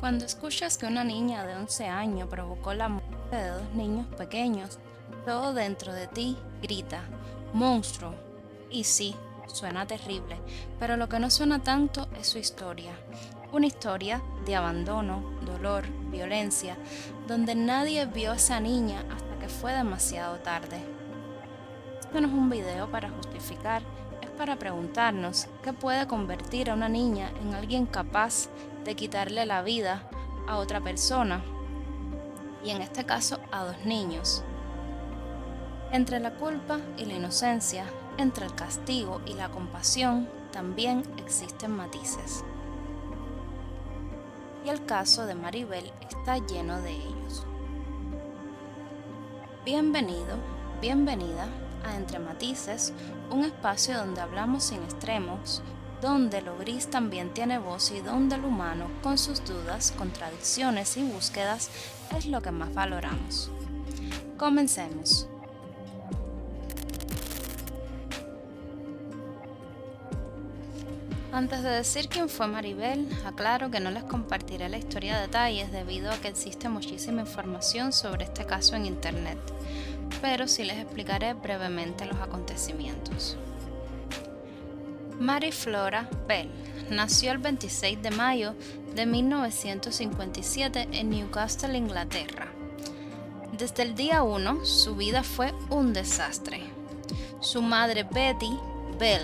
Cuando escuchas que una niña de 11 años provocó la muerte de dos niños pequeños, todo dentro de ti grita, ¡monstruo! Y sí, suena terrible, pero lo que no suena tanto es su historia. Una historia de abandono, dolor, violencia, donde nadie vio a esa niña hasta que fue demasiado tarde. Esto no es un video para justificar, es para preguntarnos qué puede convertir a una niña en alguien capaz de quitarle la vida a otra persona, y en este caso a dos niños. Entre la culpa y la inocencia, entre el castigo y la compasión, también existen matices. Y el caso de Maribel está lleno de ellos. Bienvenido, bienvenida a Entre Matices, un espacio donde hablamos sin extremos, donde lo gris también tiene voz y donde el humano, con sus dudas, contradicciones y búsquedas, es lo que más valoramos. Comencemos. Antes de decir quién fue Maribel, aclaro que no les compartiré la historia a detalles debido a que existe muchísima información sobre este caso en internet, pero sí les explicaré brevemente los acontecimientos. Mary Flora Bell nació el 26 de mayo de 1957 en Newcastle, Inglaterra. Desde el día 1, su vida fue un desastre. Su madre Betty Bell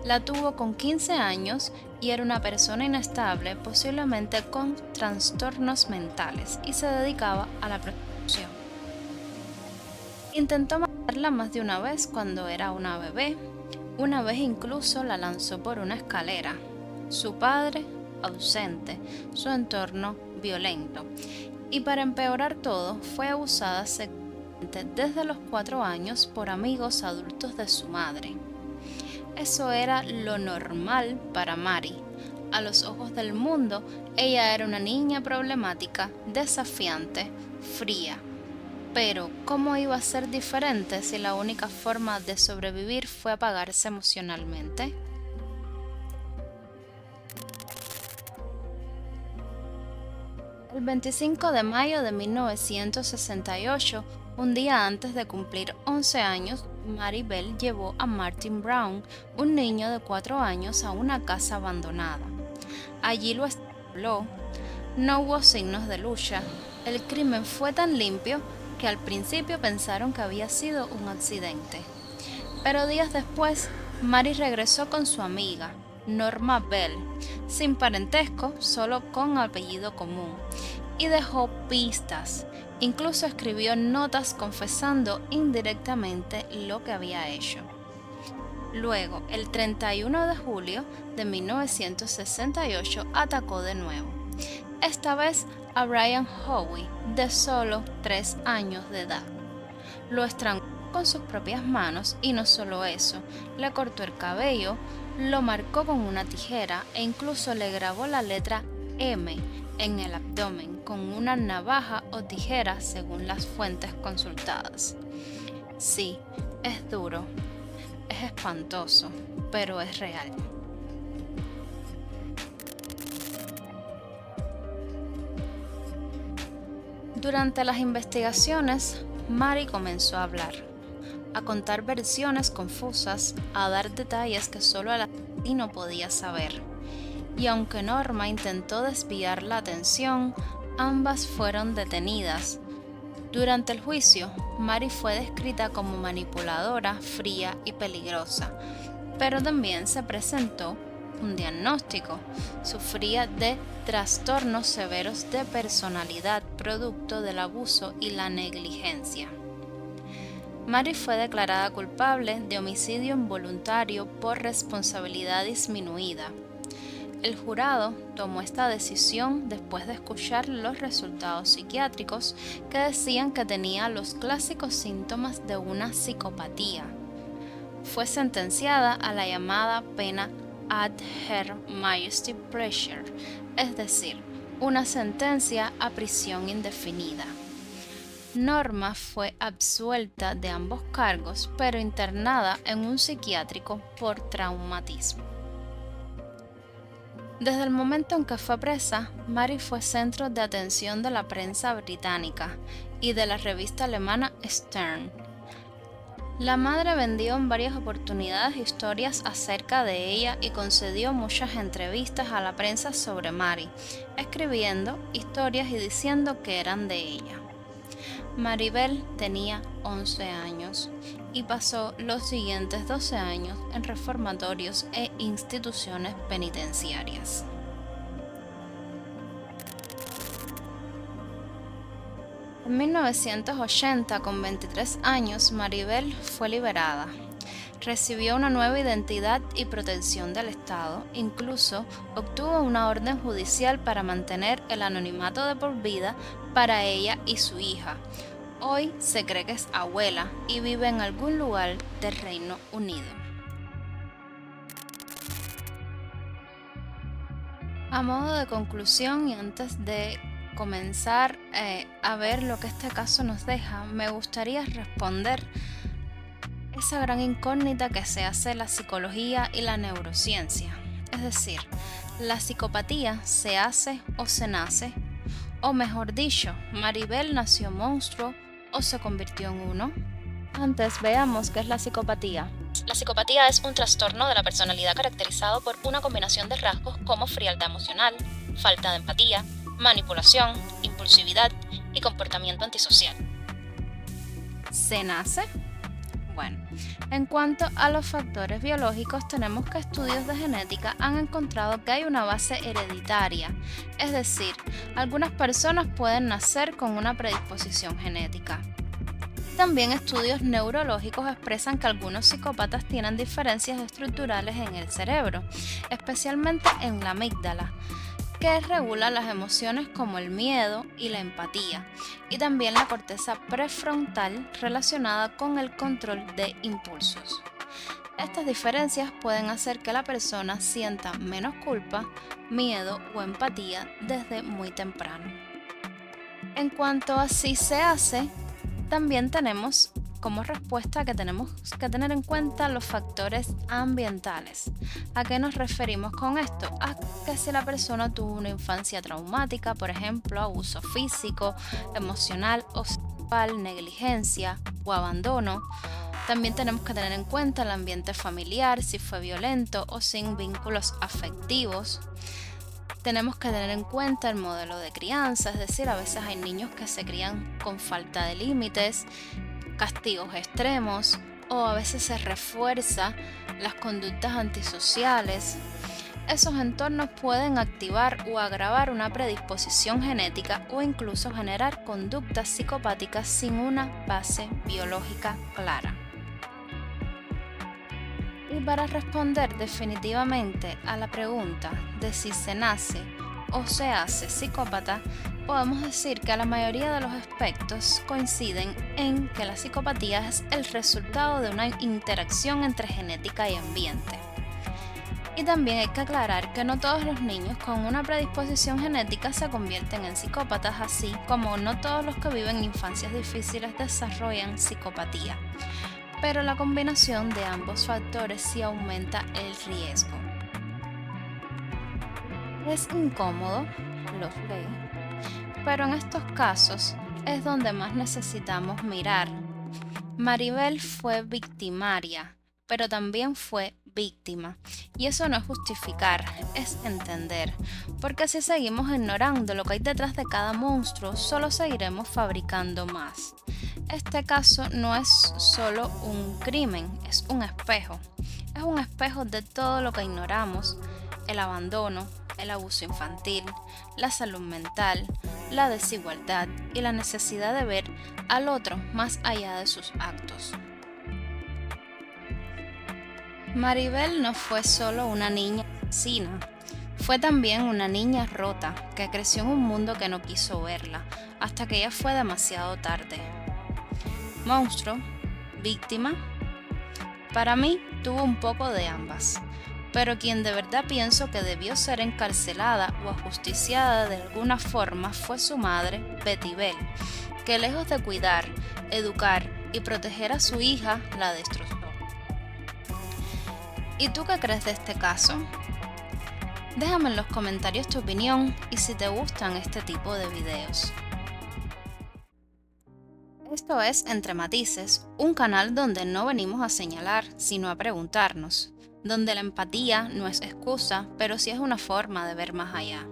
la tuvo con 15 años y era una persona inestable, posiblemente con trastornos mentales, y se dedicaba a la prostitución. Intentó matarla más de una vez cuando era una bebé. Una vez incluso la lanzó por una escalera. Su padre, ausente, su entorno violento. Y para empeorar todo, fue abusada sexualmente desde los 4 años por amigos adultos de su madre. Eso era lo normal para Mary. A los ojos del mundo, ella era una niña problemática, desafiante, fría. Pero, ¿cómo iba a ser diferente si la única forma de sobrevivir fue apagarse emocionalmente? El 25 de mayo de 1968, un día antes de cumplir 11 años, Maribel llevó a Martin Brown, un niño de 4 años, a una casa abandonada. Allí lo estranguló. No hubo signos de lucha. El crimen fue tan limpio que al principio pensaron que había sido un accidente. Pero días después, Mary regresó con su amiga, Norma Bell, sin parentesco, solo con apellido común, y dejó pistas. Incluso escribió notas confesando indirectamente lo que había hecho. Luego, el 31 de julio de 1968, atacó de nuevo. Esta vez a Brian Howie, de solo 3 años de edad. Lo estranguló con sus propias manos y no solo eso, le cortó el cabello, lo marcó con una tijera e incluso le grabó la letra M en el abdomen con una navaja o tijera según las fuentes consultadas. Sí, es duro, es espantoso, pero es real. Durante las investigaciones, Mary comenzó a hablar, a contar versiones confusas, a dar detalles que solo el asesino podía saber. Y aunque Norma intentó desviar la atención, ambas fueron detenidas. Durante el juicio, Mary fue descrita como manipuladora, fría y peligrosa, pero también se presentó un diagnóstico. Sufría de trastornos severos de personalidad producto del abuso y la negligencia. Mary fue declarada culpable de homicidio involuntario por responsabilidad disminuida. El jurado tomó esta decisión después de escuchar los resultados psiquiátricos que decían que tenía los clásicos síntomas de una psicopatía. Fue sentenciada a la llamada pena ad Her Majesty's Pleasure, es decir, una sentencia a prisión indefinida. Norma fue absuelta de ambos cargos, pero internada en un psiquiátrico por traumatismo. Desde el momento en que fue presa, Mary fue centro de atención de la prensa británica y de la revista alemana Stern. La madre vendió en varias oportunidades historias acerca de ella y concedió muchas entrevistas a la prensa sobre Mary, escribiendo historias y diciendo que eran de ella. Maribel tenía 11 años y pasó los siguientes 12 años en reformatorios e instituciones penitenciarias. En 1980, con 23 años, Maribel fue liberada. Recibió una nueva identidad y protección del Estado, incluso obtuvo una orden judicial para mantener el anonimato de por vida para ella y su hija. Hoy se cree que es abuela y vive en algún lugar del Reino Unido. A modo de conclusión y antes de comenzar a ver lo que este caso nos deja, me gustaría responder esa gran incógnita que se hace la psicología y la neurociencia. Es decir, ¿la psicopatía se hace o se nace? O mejor dicho, ¿Maribel nació monstruo o se convirtió en uno? Antes veamos qué es la psicopatía. La psicopatía es un trastorno de la personalidad caracterizado por una combinación de rasgos como frialdad emocional, falta de empatía, manipulación, impulsividad y comportamiento antisocial. ¿Se nace? Bueno, en cuanto a los factores biológicos, tenemos que estudios de genética han encontrado que hay una base hereditaria, es decir, algunas personas pueden nacer con una predisposición genética. También estudios neurológicos expresan que algunos psicópatas tienen diferencias estructurales en el cerebro, especialmente en la amígdala, que regula las emociones como el miedo y la empatía, y también la corteza prefrontal relacionada con el control de impulsos. Estas diferencias pueden hacer que la persona sienta menos culpa, miedo o empatía desde muy temprano. En cuanto a si se hace, también tenemos como respuesta que tenemos que tener en cuenta los factores ambientales. ¿A qué nos referimos con esto? A que si la persona tuvo una infancia traumática, por ejemplo, abuso físico, emocional o sexual, negligencia o abandono. También tenemos que tener en cuenta el ambiente familiar, si fue violento o sin vínculos afectivos. Tenemos que tener en cuenta el modelo de crianza, es decir, a veces hay niños que se crían con falta de límites, castigos extremos o a veces se refuerza las conductas antisociales. Esos entornos pueden activar o agravar una predisposición genética o incluso generar conductas psicopáticas sin una base biológica clara. Y para responder definitivamente a la pregunta de si se nace o se hace psicópata, podemos decir que la mayoría de los aspectos coinciden en que la psicopatía es el resultado de una interacción entre genética y ambiente. Y también hay que aclarar que no todos los niños con una predisposición genética se convierten en psicópatas, así como no todos los que viven infancias difíciles desarrollan psicopatía. Pero la combinación de ambos factores sí aumenta el riesgo. Es incómodo, lo sé, pero en estos casos es donde más necesitamos mirar. Maribel fue victimaria, pero también fue víctima, y eso no es justificar, es entender, porque si seguimos ignorando lo que hay detrás de cada monstruo, solo seguiremos fabricando más. Este caso no es solo un crimen, es un espejo de todo lo que ignoramos: el abandono, el abuso infantil, la salud mental, la desigualdad y la necesidad de ver al otro más allá de sus actos. Maribel no fue solo una niña asesina, fue también una niña rota que creció en un mundo que no quiso verla, hasta que ya fue demasiado tarde. Monstruo, víctima, para mí tuvo un poco de ambas, pero quien de verdad pienso que debió ser encarcelada o ajusticiada de alguna forma fue su madre, Betty Bell, que lejos de cuidar, educar y proteger a su hija, la destrozó. ¿Y tú qué crees de este caso? Déjame en los comentarios tu opinión y si te gustan este tipo de videos. Esto es Entre Matices, un canal donde no venimos a señalar, sino a preguntarnos, donde la empatía no es excusa, pero sí es una forma de ver más allá.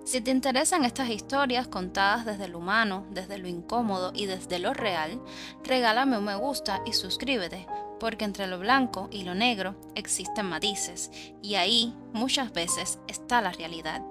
Si te interesan estas historias contadas desde lo humano, desde lo incómodo y desde lo real, regálame un me gusta y suscríbete, porque entre lo blanco y lo negro existen matices, y ahí muchas veces está la realidad.